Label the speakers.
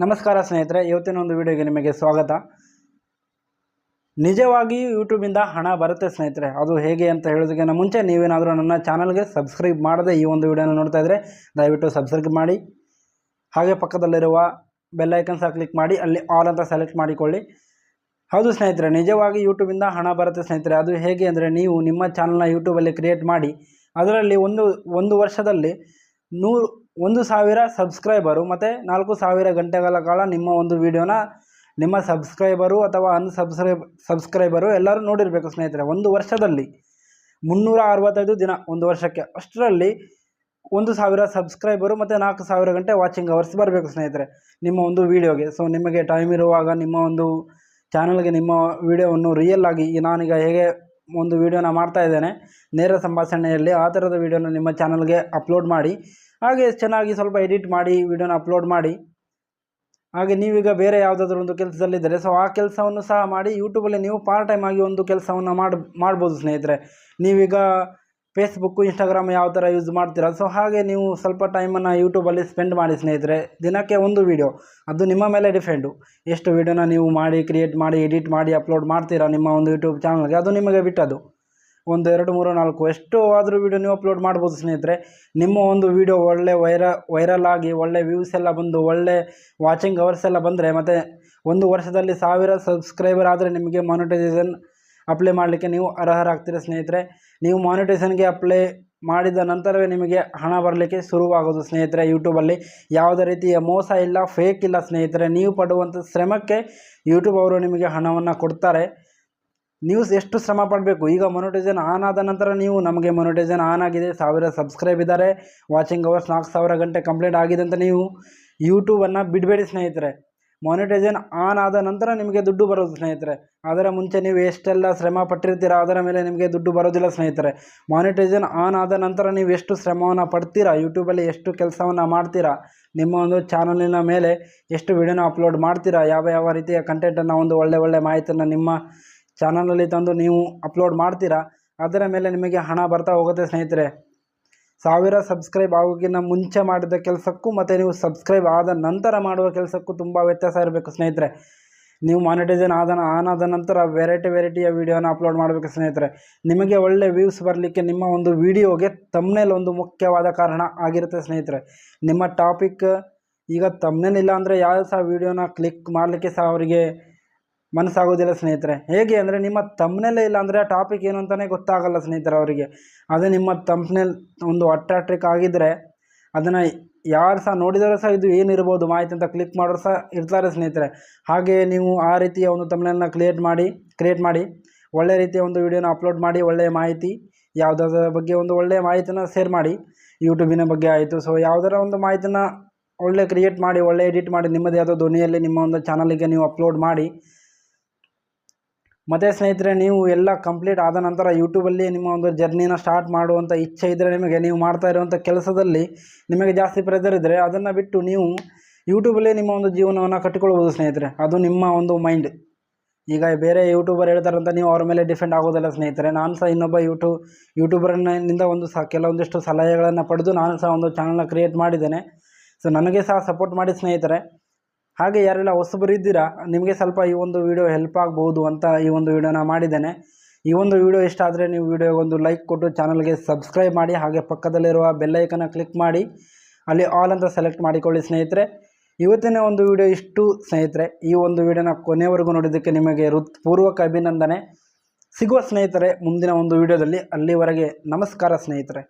Speaker 1: ನಮಸ್ಕಾರ ಸ್ನೇಹಿತರೆ, ಇವತ್ತಿನ ಒಂದು ವಿಡಿಯೋಗೆ ನಿಮಗೆ ಸ್ವಾಗತ. ನಿಜವಾಗಿಯೂ ಯೂಟ್ಯೂಬಿಂದ ಹಣ ಬರುತ್ತೆ ಸ್ನೇಹಿತರೆ. ಅದು ಹೇಗೆ ಅಂತ ಹೇಳೋದಕ್ಕಿಂತ ಮುಂಚೆ ನೀವೇನಾದರೂ ನನ್ನ ಚಾನಲ್ಗೆ ಸಬ್ಸ್ಕ್ರೈಬ್ ಮಾಡದೆ ಈ ಒಂದು ವಿಡಿಯೋನ ನೋಡ್ತಾ ಇದ್ದರೆ ದಯವಿಟ್ಟು ಸಬ್ಸ್ಕ್ರೈಬ್ ಮಾಡಿ. ಹಾಗೆ ಪಕ್ಕದಲ್ಲಿರುವ ಬೆಲ್ ಐಕನ್ ಸಹ ಕ್ಲಿಕ್ ಮಾಡಿ ಅಲ್ಲಿ ಆಲ್ ಅಂತ ಸೆಲೆಕ್ಟ್ ಮಾಡಿಕೊಳ್ಳಿ. ಹೌದು ಸ್ನೇಹಿತರೆ, ನಿಜವಾಗಿ ಯೂಟ್ಯೂಬಿಂದ ಹಣ ಬರುತ್ತೆ ಸ್ನೇಹಿತರೆ. ಅದು ಹೇಗೆ ಅಂದರೆ, ನೀವು ನಿಮ್ಮ ಚಾನಲ್ನ ಯೂಟ್ಯೂಬಲ್ಲಿ ಕ್ರಿಯೇಟ್ ಮಾಡಿ ಅದರಲ್ಲಿ ಒಂದು ವರ್ಷದಲ್ಲಿ 1,000 ಸಬ್ಸ್ಕ್ರೈಬರು ಮತ್ತು 4,000 ಗಂಟೆಗಳ ಕಾಲ ನಿಮ್ಮ ಒಂದು ವಿಡಿಯೋನ ನಿಮ್ಮ ಸಬ್ಸ್ಕ್ರೈಬರು ಅಥವಾ ಸಬ್ಸ್ಕ್ರೈಬರು ಎಲ್ಲರೂ ನೋಡಿರಬೇಕು ಸ್ನೇಹಿತರೆ. ಒಂದು ವರ್ಷದಲ್ಲಿ 365 ದಿನ, ಒಂದು ವರ್ಷಕ್ಕೆ, ಅಷ್ಟರಲ್ಲಿ 1,000 ಸಬ್ಸ್ಕ್ರೈಬರು ಮತ್ತು 4,000 ಗಂಟೆ ವಾಚಿಂಗ್ ಅವರ್ಸ್ ಬರಬೇಕು ಸ್ನೇಹಿತರೆ ನಿಮ್ಮ ಒಂದು ವಿಡಿಯೋಗೆ. ಸೊ ನಿಮಗೆ ಟೈಮ್ ಇರುವಾಗ ನಿಮ್ಮ ಒಂದು ಚಾನಲ್ಗೆ ನಿಮ್ಮ ವಿಡಿಯೋವನ್ನು ರಿಯಲ್ ಆಗಿ ನಾನೀಗ ಹೇಗೆ ಒಂದು ವಿಡಿಯೋನ ಮಾಡ್ತಾ ಇದ್ದೇನೆ ನೇರ ಸಂಭಾಷಣೆಯಲ್ಲಿ, ಆ ಥರದ ವಿಡಿಯೋನ ನಿಮ್ಮ ಚಾನಲ್ಗೆ ಅಪ್ಲೋಡ್ ಮಾಡಿ. ಹಾಗೆ ಚೆನ್ನಾಗಿ ಸ್ವಲ್ಪ ಎಡಿಟ್ ಮಾಡಿ ವಿಡಿಯೋನ ಅಪ್ಲೋಡ್ ಮಾಡಿ. ಹಾಗೆ ನೀವೀಗ ಬೇರೆ ಯಾವುದಾದ್ರೂ ಒಂದು ಕೆಲಸದಲ್ಲಿದ್ದರೆ ಸೊ ಆ ಕೆಲಸವನ್ನು ಸಹ ಮಾಡಿ ಯೂಟ್ಯೂಬಲ್ಲಿ ನೀವು ಪಾರ್ಟ್ ಟೈಮ್ ಆಗಿ ಒಂದು ಕೆಲಸವನ್ನು ಮಾಡ್ಬೋದು ಸ್ನೇಹಿತರೆ. ನೀವೀಗ ಫೇಸ್ಬುಕ್ಕು, ಇನ್ಸ್ಟಾಗ್ರಾಮ್ ಯಾವ ಥರ ಯೂಸ್ ಮಾಡ್ತೀರಾ, ಸೊ ಹಾಗೆ ನೀವು ಸ್ವಲ್ಪ ಟೈಮನ್ನು ಯೂಟ್ಯೂಬಲ್ಲಿ ಸ್ಪೆಂಡ್ ಮಾಡಿ ಸ್ನೇಹಿತರೆ. ದಿನಕ್ಕೆ ಒಂದು ವಿಡಿಯೋ, ಅದು ನಿಮ್ಮ ಮೇಲೆ ಡಿಪೆಂಡು. ಎಷ್ಟು ವಿಡಿಯೋನ ನೀವು ಕ್ರಿಯೇಟ್ ಮಾಡಿ ಎಡಿಟ್ ಮಾಡಿ ಅಪ್ಲೋಡ್ ಮಾಡ್ತೀರಾ ನಿಮ್ಮ ಒಂದು ಯೂಟ್ಯೂಬ್ ಚಾನಲ್ಗೆ, ಅದು ನಿಮಗೆ ಬಿಟ್ಟದ್ದು. 1, 2, 3, 4 ಎಷ್ಟು ಆದರೂ ವಿಡಿಯೋ ನೀವು ಅಪ್ಲೋಡ್ ಮಾಡ್ಬೋದು ಸ್ನೇಹಿತರೆ. ನಿಮ್ಮ ಒಂದು ವಿಡಿಯೋ ಒಳ್ಳೆ ವೈರಲ್ ಆಗಿ ಒಳ್ಳೆ ವ್ಯೂಸ್ ಎಲ್ಲ ಬಂದು ಒಳ್ಳೆ ವಾಚಿಂಗ್ ಅವರ್ಸ್ ಎಲ್ಲ ಬಂದರೆ, ಮತ್ತು ಒಂದು ವರ್ಷದಲ್ಲಿ 1,000 ಸಬ್ಸ್ಕ್ರೈಬರ್ ಆದರೆ ನಿಮಗೆ ಮಾನಿಟೈಸೇಷನ್ ಅಪ್ಲೈ ಮಾಡಲಿಕ್ಕೆ ನೀವು ಅರ್ಹರಾಗ್ತೀರ ಸ್ನೇಹಿತರೆ. ನೀವು ಮಾನಿಟೈಸೇಷನ್ಗೆ ಅಪ್ಲೈ ಮಾಡಿದ ನಂತರವೇ ನಿಮಗೆ ಹಣ ಬರಲಿಕ್ಕೆ ಶುರುವಾಗೋದು ಸ್ನೇಹಿತರೆ. ಯೂಟ್ಯೂಬಲ್ಲಿ ಯಾವುದೇ ರೀತಿಯ ಮೋಸ ಇಲ್ಲ, ಫೇಕ್ ಇಲ್ಲ ಸ್ನೇಹಿತರೆ. ನೀವು ಪಡುವಂಥ ಶ್ರಮಕ್ಕೆ ಯೂಟ್ಯೂಬ್ ಅವರು ನಿಮಗೆ ಹಣವನ್ನು ಕೊಡ್ತಾರೆ. ನೀವು ಎಷ್ಟು ಶ್ರಮ ಪಡಬೇಕು. ಈಗ ಮೊನಿಟೈಸೇಷನ್ ಆನ್ ಆದ ನಂತರ ನೀವು ನಮಗೆ ಮೊನಿಟೈಸೇಷನ್ ಆನ್ ಆಗಿದೆ, 1,000 ಸಬ್ಸ್ಕ್ರೈಬ್ ಇದ್ದಾರೆ, ವಾಚಿಂಗ್ ಅವರ್ಸ್ 4,000 ಗಂಟೆ ಕಂಪ್ಲೀಟ್ ಆಗಿದೆ ಅಂತ ನೀವು ಯೂಟ್ಯೂಬನ್ನು ಬಿಡಬೇಡಿ ಸ್ನೇಹಿತರೆ. ಮಾನಿಟೈಸೇಷನ್ ಆನ್ ಆದ ನಂತರ ನಿಮಗೆ ದುಡ್ಡು ಬರೋದು ಸ್ನೇಹಿತರೆ. ಅದರ ಮುಂಚೆ ನೀವು ಎಷ್ಟೆಲ್ಲ ಶ್ರಮ ಪಟ್ಟಿರ್ತೀರ ಅದರ ಮೇಲೆ ನಿಮಗೆ ದುಡ್ಡು ಬರೋದಿಲ್ಲ ಸ್ನೇಹಿತರೆ. ಮಾನಿಟೈಸೇಷನ್ ಆನ್ ಆದ ನಂತರ ನೀವು ಎಷ್ಟು ಶ್ರಮವನ್ನು ಪಡ್ತೀರಾ, ಯೂಟ್ಯೂಬಲ್ಲಿ ಎಷ್ಟು ಕೆಲಸವನ್ನು ಮಾಡ್ತೀರಾ, ನಿಮ್ಮ ಒಂದು ಚಾನಲಿನ ಮೇಲೆ ಎಷ್ಟು ವಿಡಿಯೋನ ಅಪ್ಲೋಡ್ ಮಾಡ್ತೀರಾ, ಯಾವ ರೀತಿಯ ಕಂಟೆಂಟನ್ನು ಒಂದು ಒಳ್ಳೆ ಮಾಹಿತಿಯನ್ನು ನಿಮ್ಮ ಚಾನಲಲ್ಲಿ ತಂದು ನೀವು ಅಪ್ಲೋಡ್ ಮಾಡ್ತೀರಾ, ಅದರ ಮೇಲೆ ನಿಮಗೆ ಹಣ ಬರ್ತಾ ಹೋಗುತ್ತೆ ಸ್ನೇಹಿತರೆ. 1,000 ಸಬ್ಸ್ಕ್ರೈಬ್ ಆಗೋಕ್ಕಿಂತ ಮುಂಚೆ ಮಾಡಿದ ಕೆಲಸಕ್ಕೂ ಮತ್ತು ನೀವು ಸಬ್ಸ್ಕ್ರೈಬ್ ಆದ ನಂತರ ಮಾಡುವ ಕೆಲಸಕ್ಕೂ ತುಂಬ ವ್ಯತ್ಯಾಸ ಇರಬೇಕು ಸ್ನೇಹಿತರೆ. ನೀವು ಮಾನಿಟೈಸೇಷನ್ ಆನ್ ಆದ ನಂತರ ವೆರೈಟಿಯ ವೀಡಿಯೋನ ಅಪ್ಲೋಡ್ ಮಾಡಬೇಕು ಸ್ನೇಹಿತರೆ. ನಿಮಗೆ ಒಳ್ಳೆ ವ್ಯೂಸ್ ಬರಲಿಕ್ಕೆ ನಿಮ್ಮ ಒಂದು ವಿಡಿಯೋಗೆ ತಮ್ನೇಲ್ ಒಂದು ಮುಖ್ಯವಾದ ಕಾರಣ ಆಗಿರುತ್ತೆ ಸ್ನೇಹಿತರೆ. ನಿಮ್ಮ ಟಾಪಿಕ್ ಈಗ ತಮ್ನೇಲ್ ಇಲ್ಲ ಅಂದರೆ ಯಾವ ಸಹ ವೀಡಿಯೋನ ಕ್ಲಿಕ್ ಮಾಡಲಿಕ್ಕೆ ಸಹ ಅವರಿಗೆ ಮನಸ್ಸಾಗೋದಿಲ್ಲ ಸ್ನೇಹಿತರೆ. ಹೇಗೆ ಅಂದರೆ, ನಿಮ್ಮ ತಮ್ನೇಲೇ ಇಲ್ಲ ಅಂದರೆ ಆ ಟಾಪಿಕ್ ಏನು ಅಂತಲೇ ಗೊತ್ತಾಗಲ್ಲ ಸ್ನೇಹಿತರೆ ಅವರಿಗೆ. ಅದೇ ನಿಮ್ಮ ತಮ್ನೇಲ್ ಒಂದು ಅಟ್ರಾಕ್ಟಿವ್ ಆಗಿದ್ದರೆ ಅದನ್ನು ಯಾರು ಸಹ ನೋಡಿದರೂ ಸಹ ಇದು ಏನಿರ್ಬೋದು ಮಾಹಿತಿ ಅಂತ ಕ್ಲಿಕ್ ಮಾಡೋರು ಸಹ ಇರ್ತಾರೆ ಸ್ನೇಹಿತರೆ. ಹಾಗೆ ನೀವು ಆ ರೀತಿಯ ಒಂದು ತಮ್ನೇಲ್ನ ಕ್ರಿಯೇಟ್ ಮಾಡಿ ಒಳ್ಳೆ ರೀತಿಯ ಒಂದು ವಿಡಿಯೋನ ಅಪ್ಲೋಡ್ ಮಾಡಿ, ಒಳ್ಳೆಯ ಮಾಹಿತಿ ಯಾವುದಾದ್ರ ಬಗ್ಗೆ ಒಂದು ಒಳ್ಳೆಯ ಮಾಹಿತಿನ ಶೇರ್ ಮಾಡಿ. ಯೂಟ್ಯೂಬಿನ ಬಗ್ಗೆ ಆಯಿತು, ಸೊ ಯಾವುದರ ಒಂದು ಮಾಹಿತಿನ ಒಳ್ಳೆ ಕ್ರಿಯೇಟ್ ಮಾಡಿ, ಒಳ್ಳೆ ಎಡಿಟ್ ಮಾಡಿ, ನಿಮ್ಮದೇ ಆದ ಧ್ವನಿಯಲ್ಲಿ ನಿಮ್ಮ ಒಂದು ಚಾನಲಿಗೆ ನೀವು ಅಪ್ಲೋಡ್ ಮಾಡಿ. ಮತ್ತು ಸ್ನೇಹಿತರೆ, ನೀವು ಎಲ್ಲ ಕಂಪ್ಲೀಟ್ ಆದ ನಂತರ ಯೂಟ್ಯೂಬಲ್ಲಿ ನಿಮ್ಮ ಒಂದು ಜರ್ನಿನ ಸ್ಟಾರ್ಟ್ ಮಾಡುವಂಥ ಇಚ್ಛೆ ಇದ್ದರೆ, ನೀವು ಮಾಡ್ತಾ ಇರುವಂಥ ಕೆಲಸದಲ್ಲಿ ನಿಮಗೆ ಜಾಸ್ತಿ ಪ್ರೆಷರ್ ಇದ್ದರೆ ಅದನ್ನು ಬಿಟ್ಟು ನೀವು ಯೂಟ್ಯೂಬಲ್ಲಿ ನಿಮ್ಮ ಒಂದು ಜೀವನವನ್ನು ಕಟ್ಟಿಕೊಳ್ಬೋದು ಸ್ನೇಹಿತರೆ. ಅದು ನಿಮ್ಮ ಒಂದು ಮೈಂಡ್. ಈಗ ಬೇರೆ ಯೂಟ್ಯೂಬರ್ ಹೇಳ್ತಾರಂತ ನೀವು ಅವ್ರ ಮೇಲೆ ಡಿಪೆಂಡ್ ಆಗೋದಿಲ್ಲ ಸ್ನೇಹಿತರೆ. ನಾನು ಸಹ ಇನ್ನೊಬ್ಬ ಯೂಟ್ಯೂಬರ್ನಿಂದ ಕೆಲವೊಂದಿಷ್ಟು ಸಲಹೆಗಳನ್ನು ಪಡೆದು ನಾನು ಸಹ ಒಂದು ಚಾನಲ್ನ ಕ್ರಿಯೇಟ್ ಮಾಡಿದ್ದೇನೆ. ಸೊ ನನಗೆ ಸಹ ಸಪೋರ್ಟ್ ಮಾಡಿ ಸ್ನೇಹಿತರೆ. ಹಾಗೆ ಯಾರೆಲ್ಲ ಹೊಸಬರು ಇದ್ದೀರಾ, ನಿಮಗೆ ಸ್ವಲ್ಪ ಈ ಒಂದು ವಿಡಿಯೋ ಹೆಲ್ಪ್ ಆಗ್ಬೋದು ಅಂತ ಈ ಒಂದು ವಿಡಿಯೋನ ಮಾಡಿದ್ದೇನೆ. ಈ ಒಂದು ವಿಡಿಯೋ ಇಷ್ಟ ಆದರೆ ನೀವು ವಿಡಿಯೋಗೆ ಒಂದು ಲೈಕ್ ಕೊಟ್ಟು ಚಾನಲ್ಗೆ ಸಬ್ಸ್ಕ್ರೈಬ್ ಮಾಡಿ. ಹಾಗೆ ಪಕ್ಕದಲ್ಲಿರುವ ಬೆಲ್ ಐಕನ್ನ ಕ್ಲಿಕ್ ಮಾಡಿ ಅಲ್ಲಿ ಆಲ್ ಅಂತ ಸೆಲೆಕ್ಟ್ ಮಾಡಿಕೊಳ್ಳಿ ಸ್ನೇಹಿತರೆ. ಇವತ್ತಿನ ಒಂದು ವಿಡಿಯೋ ಇಷ್ಟು ಸ್ನೇಹಿತರೆ. ಈ ಒಂದು ವಿಡಿಯೋನ ಕೊನೆವರೆಗೂ ನೋಡಿದ್ದಕ್ಕೆ ನಿಮಗೆ ಹೃತ್ಪೂರ್ವಕ ಅಭಿನಂದನೆ. ಸಿಗುವ ಸ್ನೇಹಿತರೆ ಮುಂದಿನ ಒಂದು ವಿಡಿಯೋದಲ್ಲಿ. ಅಲ್ಲಿವರೆಗೆ ನಮಸ್ಕಾರ ಸ್ನೇಹಿತರೆ.